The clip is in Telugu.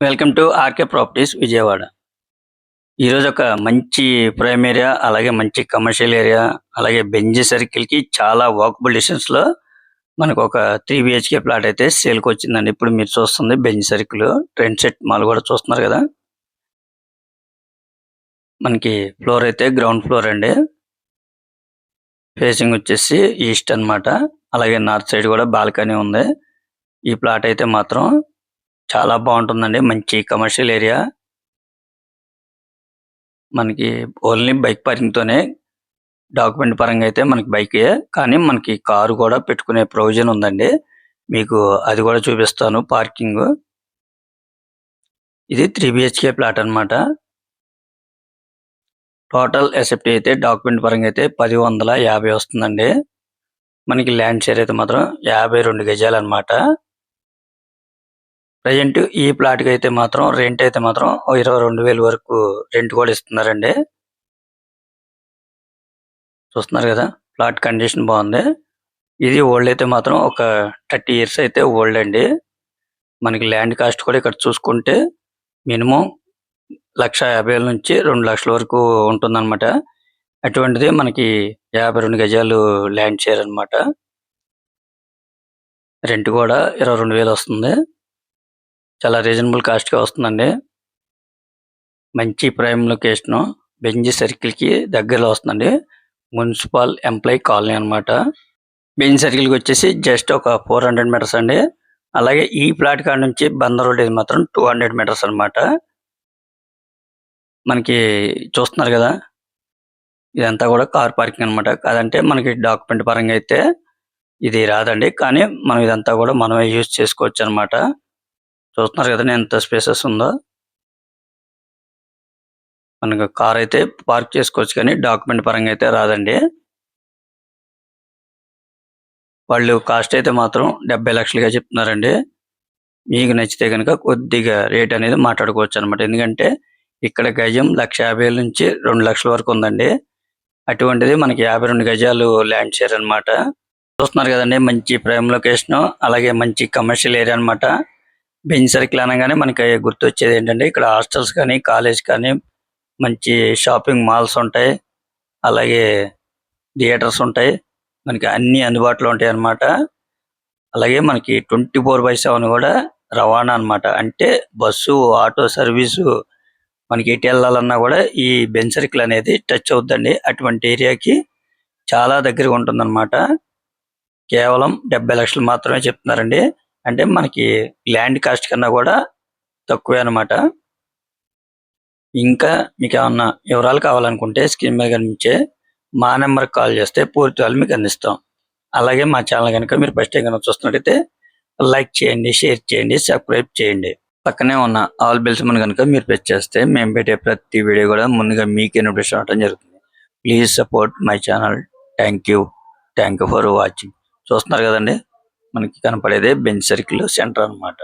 Welcome to RK Properties Vijayawada. ఈరోజు ఒక మంచి ప్రైమ్ ఏరియా, అలాగే మంచి కమర్షియల్ ఏరియా, అలాగే బెంజీ సర్కిల్కి చాలా వాకబుల్ డిస్టెన్స్లో మనకు ఒక 3 BHK ప్లాట్ అయితే సేల్కి వచ్చిందండి. ఇప్పుడు మీరు చూస్తుంది Benji circle trend set mall కూడా చూస్తున్నారు కదా. మనకి ఫ్లోర్ అయితే గ్రౌండ్ ఫ్లోర్ అండి. ఫేసింగ్ వచ్చేసి ఈస్ట్ అన్నమాట. అలాగే నార్త్ సైడ్ కూడా బాల్కనీ ఉంది. ఈ ప్లాట్ అయితే మాత్రం చాలా బాగుంటుందండి. మంచి కమర్షియల్ ఏరియా. మనకి ఓన్లీ బైక్ పార్కింగ్ తోనే, డాక్యుమెంట్ పరంగా అయితే మనకి బైకే, కానీ మనకి కారు కూడా పెట్టుకునే ప్రొవిజన్ ఉందండి. మీకు అది కూడా చూపిస్తాను పార్కింగ్. ఇది 3 BHK ప్లాట్ అన్నమాట. టోటల్ ఎసెప్టీ అయితే డాక్యుమెంట్ పరంగా అయితే 10,150 వస్తుందండి. మనకి ల్యాండ్ షేర్ అయితే మాత్రం 52 గజాలు అన్నమాట. ప్రజెంట్ ఈ ప్లాట్ కి అయితే మాత్రం రెంట్ అయితే మాత్రం 22,000 వరకు రెంట్ కూడా ఇస్తున్నారండి. చూస్తున్నారు కదా, ప్లాట్ కండిషన్ బాగుంది. ఇది ఓల్డ్ అయితే మాత్రం ఒక 30 ఇయర్స్ అయితే ఓల్డ్ అండి. మనకి ల్యాండ్ కాస్ట్ కూడా ఇక్కడ చూసుకుంటే మినిమం 1,50,000 నుంచి 2,00,000 వరకు ఉంటుందన్నమాట. అటువంటిది మనకి 52 గజాలు ల్యాండ్ షేర్ అన్నమాట. రెంట్ కూడా 22,000 వస్తుంది. చాలా రీజనబుల్ కాస్ట్ గా వస్తుందండి. మంచి ప్రైమ్ లొకేషన్, బెంజీ సర్కిల్ కి దగ్గరలో వస్తుందండి. మున్సిపల్ ఎంప్లాయీ కాలనీ అన్నమాట. బెంజీ సర్కిల్ కి వచ్చేసి జస్ట్ ఒక 400 మీటర్స్ అండి. అలాగే ఈ ప్లాట్ కాడ నుంచి బందర్ రోడ్ ఇది మాత్రం 200 మీటర్స్ అన్నమాట. మనకి చూస్తున్నారు కదా, ఇదంతా కూడా కార్ పార్కింగ్ అన్నమాట. కాదంటే మనకి డాక్యుమెంట్ పరంగా అయితే ఇది రాదండి, కానీ మనం ఇదంతా కూడా మనమే యూజ్ చేసుకోవచ్చు అన్నమాట. చూస్తున్నారు కదా ఎంత స్పేసెస్ ఉందో. మనకు కార్ అయితే పార్క్ చేసుకోవచ్చు, కానీ డాక్యుమెంట్ పరంగా అయితే రాదండి. వాళ్ళు కాస్ట్ అయితే మాత్రం 70 లక్షలుగా చెప్తున్నారండి. మీకు నచ్చితే కనుక కొద్దిగా రేట్ అనేది మాట్లాడుకోవచ్చు అనమాట. ఎందుకంటే ఇక్కడ గజం 1,50,000 నుంచి 2,00,000 వరకు ఉందండి. అటువంటిది మనకి 52 గజాలు ల్యాండ్ షేర్ అన్నమాట. చూస్తున్నారు కదండి, మంచి ప్రైమ్ లొకేషన్, అలాగే మంచి కమర్షియల్ ఏరియా అన్నమాట. బెంజీ సర్కిల్ అనగానే మనకి గుర్తొచ్చేది ఏంటంటే ఇక్కడ హాస్టల్స్ కానీ, కాలేజ్ కానీ, మంచి షాపింగ్ మాల్స్ ఉంటాయి, అలాగే థియేటర్స్ ఉంటాయి. మనకి అన్ని అందుబాటులో ఉంటాయి అన్నమాట. అలాగే మనకి 24/7 కూడా రవాణా అన్నమాట. అంటే బస్సు, ఆటో సర్వీసు, మనకి ఎటు వెళ్ళాలన్నా కూడా ఈ బెంజ్ సర్కిల్ అనేది టచ్ అవుద్దండి. అటువంటి ఏరియాకి చాలా దగ్గరగా ఉంటుందన్నమాట. కేవలం 70 లక్షలు మాత్రమే చెప్తున్నారండి. అంటే మనకి ల్యాండ్ కాస్ట్ కన్నా కూడా తక్కువే అన్నమాట. ఇంకా మీకు ఏమన్నా వివరాలు కావాలనుకుంటే స్క్రీన్ మీద కనిపించే మా నెంబర్కి కాల్ చేస్తే పూర్తి వివరాలు మీకు అందిస్తాం. అలాగే మా ఛానల్ కనుక మీరు ఫస్ట్ టైం కనుక చూస్తున్నట్టయితే లైక్ చేయండి, షేర్ చేయండి, సబ్స్క్రైబ్ చేయండి. పక్కనే ఉన్న ఆల్ బెల్స్ మన కనుక మీరు ప్రెస్ చేస్తే మేము పెట్టే ప్రతి వీడియో కూడా ముందుగా మీకు నోటిఫికేషన్ అవడం జరుగుతుంది. Please support my channel. Thank you for watching. చూస్తున్నారు కదండి, మనకి కనపడేదే బెంజ్ సర్కిల్ సెంటర్ అన్నమాట.